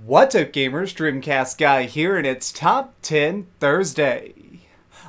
What's up gamers, DreamcastGuy here, and it's Top 10 Thursday.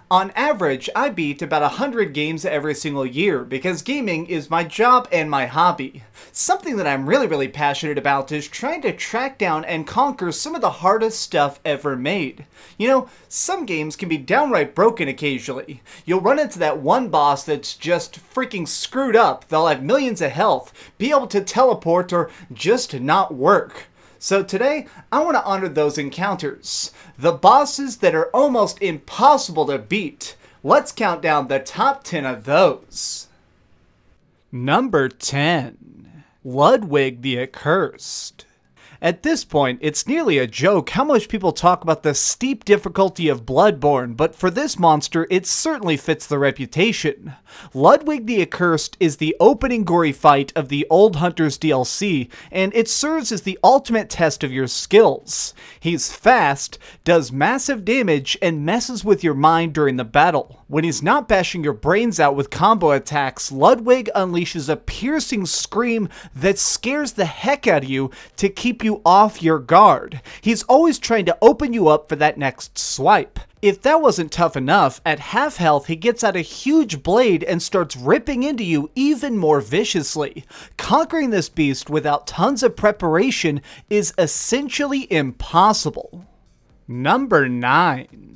On average, I beat about 100 games every single year because gaming is my job and my hobby. Something that I'm really passionate about is trying to track down and conquer some of the hardest stuff ever made. You know, some games can be downright broken occasionally. You'll run into that one boss that's just freaking screwed up. They'll have millions of health, be able to teleport, or just not work. So today, I want to honor those encounters. The bosses that are almost impossible to beat. Let's count down the top 10 of those. Number 10. Ludwig the Accursed. At this point, it's nearly a joke how much people talk about the steep difficulty of Bloodborne, but for this monster, it certainly fits the reputation. Ludwig the Accursed is the opening gory fight of the Old Hunters DLC, and it serves as the ultimate test of your skills. He's fast, does massive damage, and messes with your mind during the battle. When he's not bashing your brains out with combo attacks, Ludwig unleashes a piercing scream that scares the heck out of you to keep you off your guard. He's always trying to open you up for that next swipe. If that wasn't tough enough, at half health he gets out a huge blade and starts ripping into you even more viciously. Conquering this beast without tons of preparation is essentially impossible. Number 9.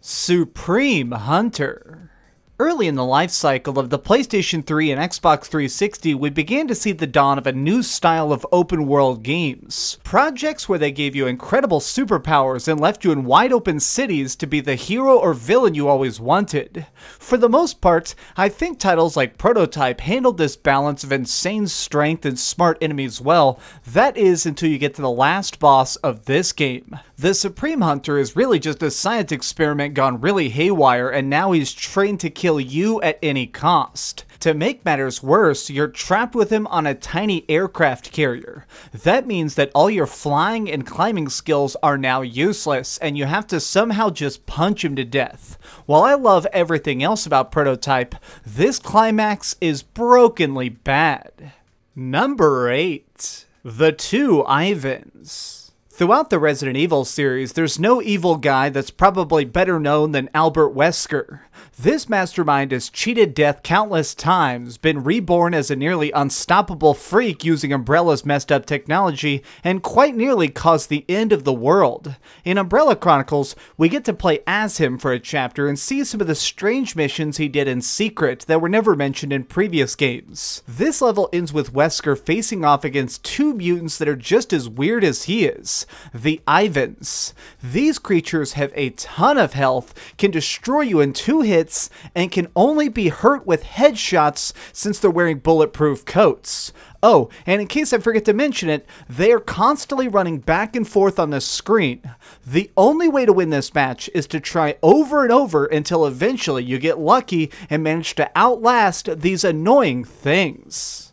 Supreme Hunter. Early in the life cycle of the PlayStation 3 and Xbox 360, we began to see the dawn of a new style of open-world games. Projects where they gave you incredible superpowers and left you in wide-open cities to be the hero or villain you always wanted. For the most part, I think titles like Prototype handled this balance of insane strength and smart enemies well. That is, until you get to the last boss of this game. The Supreme Hunter is really just a science experiment gone really haywire, and now he's trained to kill you at any cost. To make matters worse, you're trapped with him on a tiny aircraft carrier. That means that all your flying and climbing skills are now useless, and you have to somehow just punch him to death. While I love everything else about Prototype, this climax is brokenly bad. Number 8. The Two Ivans. Throughout the Resident Evil series, there's no evil guy that's probably better known than Albert Wesker. This mastermind has cheated death countless times, been reborn as a nearly unstoppable freak using Umbrella's messed up technology, and quite nearly caused the end of the world. In Umbrella Chronicles, we get to play as him for a chapter and see some of the strange missions he did in secret that were never mentioned in previous games. This level ends with Wesker facing off against two mutants that are just as weird as he is. The Ivans. These creatures have a ton of health, can destroy you in 2 hits, and can only be hurt with headshots since they're wearing bulletproof coats. Oh, and in case I forget to mention it, they are constantly running back and forth on the screen. The only way to win this match is to try over and over until eventually you get lucky and manage to outlast these annoying things.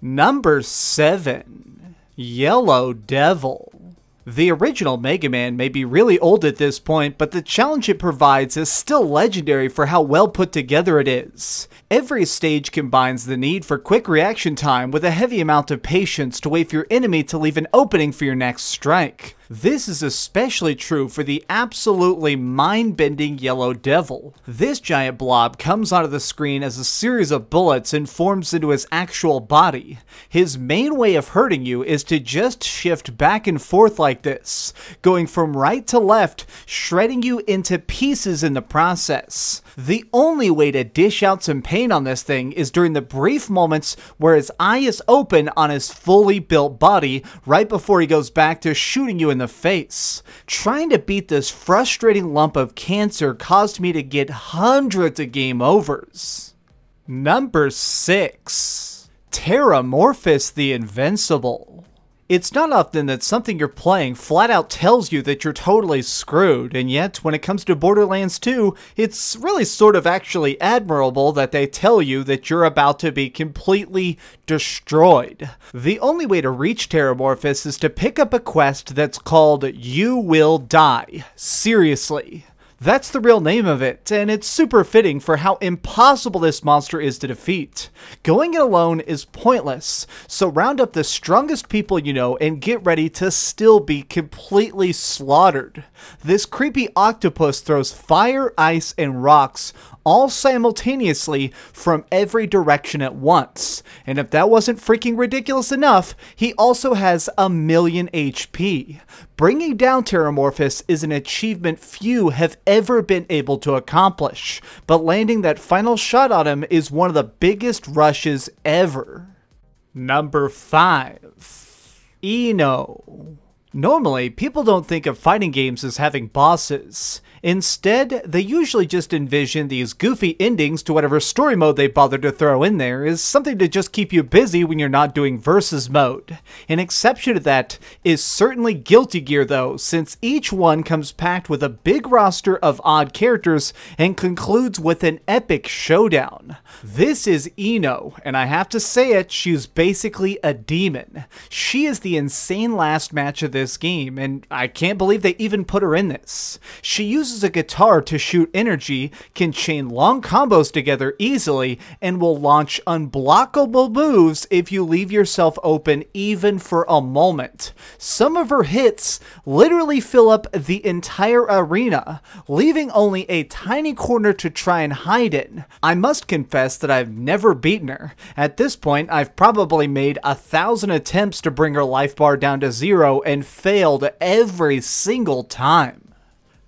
Number 7. Yellow Devil. The original Mega Man may be really old at this point, but the challenge it provides is still legendary for how well put together it is. Every stage combines the need for quick reaction time with a heavy amount of patience to wait for your enemy to leave an opening for your next strike. This is especially true for the absolutely mind-bending Yellow Devil. This giant blob comes onto the screen as a series of bullets and forms into his actual body. His main way of hurting you is to just shift back and forth like this, going from right to left, shredding you into pieces in the process. The only way to dish out some pain on this thing is during the brief moments where his eye is open on his fully built body right before he goes back to shooting you in the face. Trying to beat this frustrating lump of cancer caused me to get hundreds of game overs. Number 6. Terramorphous the Invincible. It's not often that something you're playing flat out tells you that you're totally screwed, and yet when it comes to Borderlands 2, it's really sort of actually admirable that they tell you that you're about to be completely destroyed. The only way to reach Terramorphous is to pick up a quest that's called You Will Die. Seriously. That's the real name of it, and it's super fitting for how impossible this monster is to defeat. Going it alone is pointless, so round up the strongest people you know and get ready to still be completely slaughtered. This creepy octopus throws fire, ice, and rocks all simultaneously from every direction at once. And if that wasn't freaking ridiculous enough, he also has 1,000,000 HP. Bringing down Terramorphous is an achievement few have ever been able to accomplish, but landing that final shot on him is one of the biggest rushes ever. Number 5. Eno. Normally, people don't think of fighting games as having bosses. Instead, they usually just envision these goofy endings to whatever story mode they bother to throw in there as something to just keep you busy when you're not doing versus mode. An exception to that is certainly Guilty Gear though, since each one comes packed with a big roster of odd characters and concludes with an epic showdown. This is Eno, and I have to say it, she's basically a demon. She is the insane last match of this game, and I can't believe they even put her in this. She uses a guitar to shoot energy, can chain long combos together easily, and will launch unblockable moves if you leave yourself open even for a moment. Some of her hits literally fill up the entire arena, leaving only a tiny corner to try and hide in. I must confess that I've never beaten her. At this point, I've probably made 1,000 attempts to bring her life bar down to 0 and failed every single time.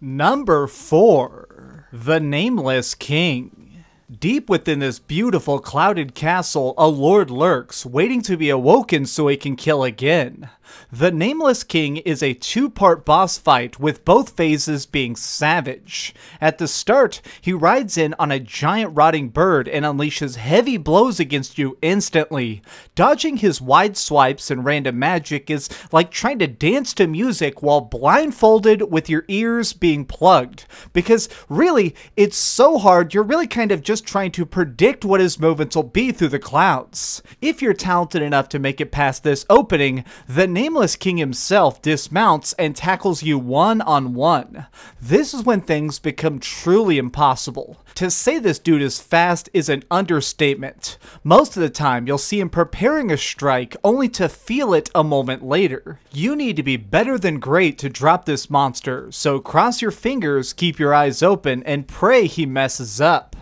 Number 4. The Nameless King. Deep within this beautiful clouded castle, a lord lurks, waiting to be awoken so he can kill again. The Nameless King is a 2-part boss fight with both phases being savage. At the start, he rides in on a giant rotting bird and unleashes heavy blows against you instantly. Dodging his wide swipes and random magic is like trying to dance to music while blindfolded with your ears being plugged. Because really, it's so hard you're really kind of just trying to predict what his movements will be through the clouds. If you're talented enough to make it past this opening, the Nameless King himself dismounts and tackles you one-on-one. This is when things become truly impossible. To say this dude is fast is an understatement. Most of the time, you'll see him preparing a strike only to feel it a moment later. You need to be better than great to drop this monster, so cross your fingers, keep your eyes open, and pray he messes up.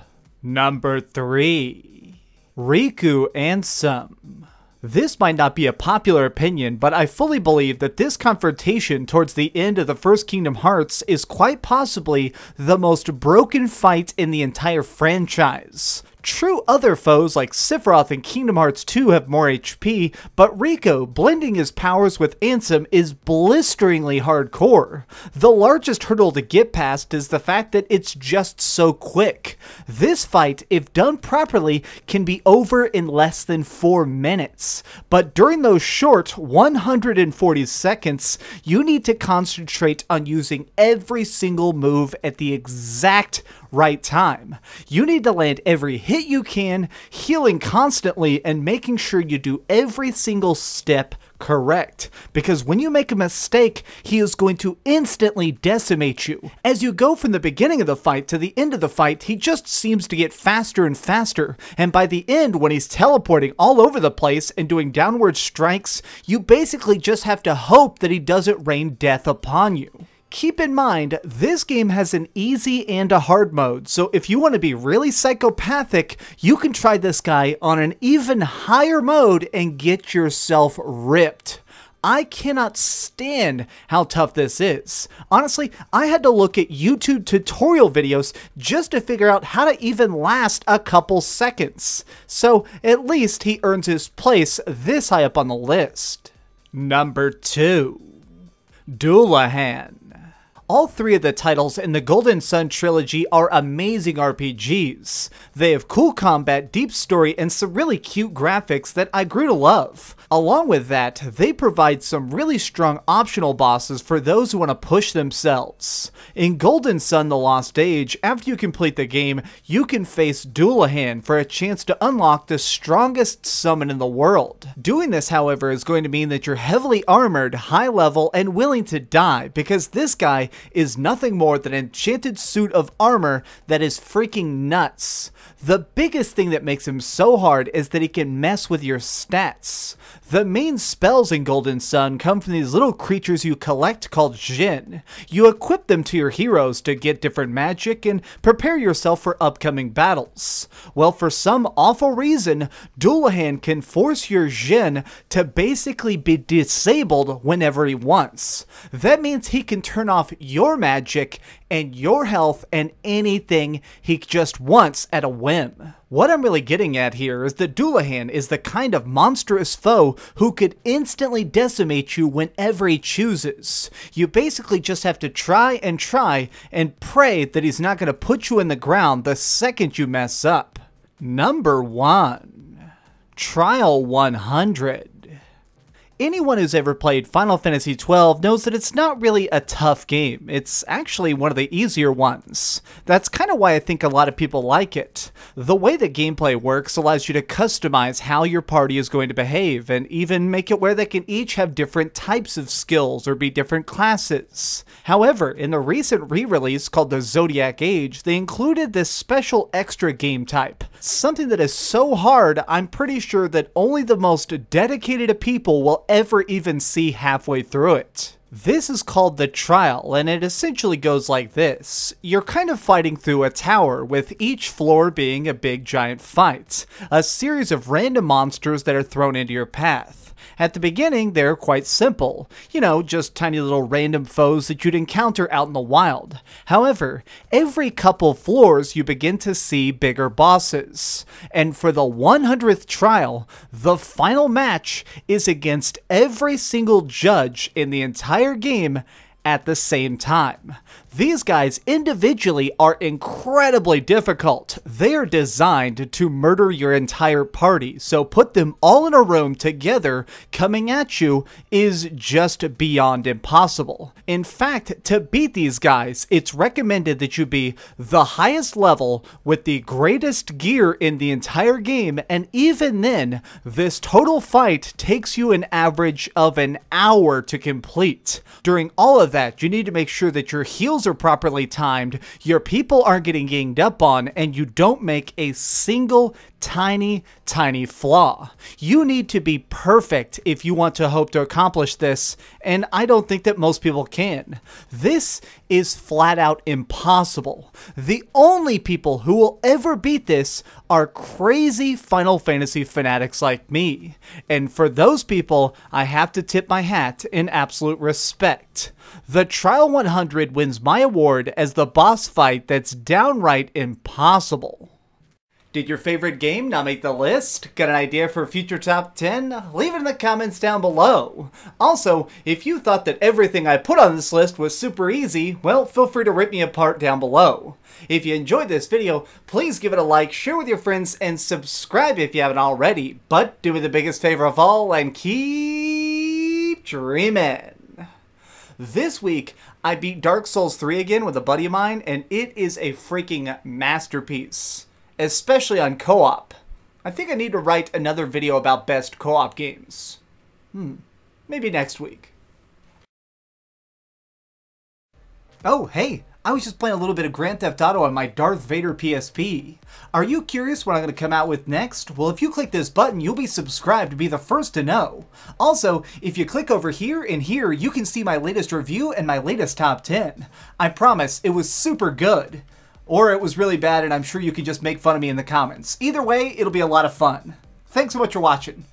Number 3. Riku-Ansem. This might not be a popular opinion, but I fully believe that this confrontation towards the end of the first Kingdom Hearts is quite possibly the most broken fight in the entire franchise. True, other foes like Sephiroth and Kingdom Hearts 2 have more HP, but Riku blending his powers with Ansem is blisteringly hardcore. The largest hurdle to get past is the fact that it's just so quick. This fight, if done properly, can be over in less than 4 minutes. But during those short 140 seconds, you need to concentrate on using every single move at the exact right time. You need to land every hit you can, healing constantly, and making sure you do every single step correct. Because when you make a mistake, he is going to instantly decimate you. As you go from the beginning of the fight to the end of the fight, he just seems to get faster and faster. And by the end, when he's teleporting all over the place and doing downward strikes, you basically just have to hope that he doesn't rain death upon you. Keep in mind, this game has an easy and a hard mode, so if you want to be really psychopathic, you can try this guy on an even higher mode and get yourself ripped. I cannot stand how tough this is. Honestly, I had to look at YouTube tutorial videos just to figure out how to even last a couple seconds. So at least he earns his place this high up on the list. Number 2. Dullahan. All 3 of the titles in the Golden Sun trilogy are amazing RPGs. They have cool combat, deep story, and some really cute graphics that I grew to love. Along with that, they provide some really strong optional bosses for those who want to push themselves. In Golden Sun: The Lost Age, after you complete the game, you can face Dullahan for a chance to unlock the strongest summon in the world. Doing this, however, is going to mean that you're heavily armored, high level, and willing to die, because this guy is nothing more than an enchanted suit of armor that is freaking nuts. The biggest thing that makes him so hard is that he can mess with your stats. The main spells in Golden Sun come from these little creatures you collect called Jinn. You equip them to your heroes to get different magic and prepare yourself for upcoming battles. Well, for some awful reason, Dullahan can force your Jinn to basically be disabled whenever he wants. That means he can turn off your magic and your health and anything he just wants at a whim. What I'm really getting at here is that Dullahan is the kind of monstrous foe who could instantly decimate you whenever he chooses. You basically just have to try and pray that he's not going to put you in the ground the second you mess up. Number 1. Trial 100. Anyone who's ever played Final Fantasy XII knows that it's not really a tough game. It's actually one of the easier ones. That's kind of why I think a lot of people like it. The way the gameplay works allows you to customize how your party is going to behave, and even make it where they can each have different types of skills or be different classes. However, in the recent re-release called the Zodiac Age, they included this special extra game type. Something that is so hard, I'm pretty sure that only the most dedicated people will ever even see halfway through it. This is called the Trial, and it essentially goes like this. You're kind of fighting through a tower, with each floor being a big giant fight. A series of random monsters that are thrown into your path. At the beginning, they're quite simple. You know, just tiny little random foes that you'd encounter out in the wild. However, every couple floors you begin to see bigger bosses. And for the 100th trial, the final match is against every single judge in the entire game at the same time. These guys individually are incredibly difficult. They are designed to murder your entire party, so put them all in a room together coming at you is just beyond impossible. In fact, to beat these guys, it's recommended that you be the highest level with the greatest gear in the entire game, and even then, this total fight takes you an average of an hour to complete. During all of that, you need to make sure that your heals are properly timed, your people aren't getting ganged up on, and you don't make a single tiny flaw. You need to be perfect if you want to hope to accomplish this, and I don't think that most people can. This is flat out impossible. The only people who will ever beat this are crazy Final Fantasy fanatics like me, and for those people, I have to tip my hat in absolute respect. The Trial 100 wins my award as the boss fight that's downright impossible. Did your favorite game not make the list? Got an idea for a future top 10? Leave it in the comments down below. Also, if you thought that everything I put on this list was super easy, well, feel free to rip me apart down below. If you enjoyed this video, please give it a like, share with your friends, and subscribe if you haven't already. But do me the biggest favor of all and keep dreaming. This week, I beat Dark Souls 3 again with a buddy of mine, and it is a freaking masterpiece. Especially on co-op. I think I need to write another video about best co-op games. Maybe next week. Oh, hey, I was just playing a little bit of Grand Theft Auto on my Darth Vader PSP. Are you curious what I'm going to come out with next? Well, if you click this button, you'll be subscribed to be the first to know. Also, if you click over here and here, you can see my latest review and my latest top 10. I promise, it was super good. Or it was really bad, and I'm sure you can just make fun of me in the comments. Either way, it'll be a lot of fun. Thanks so much for watching.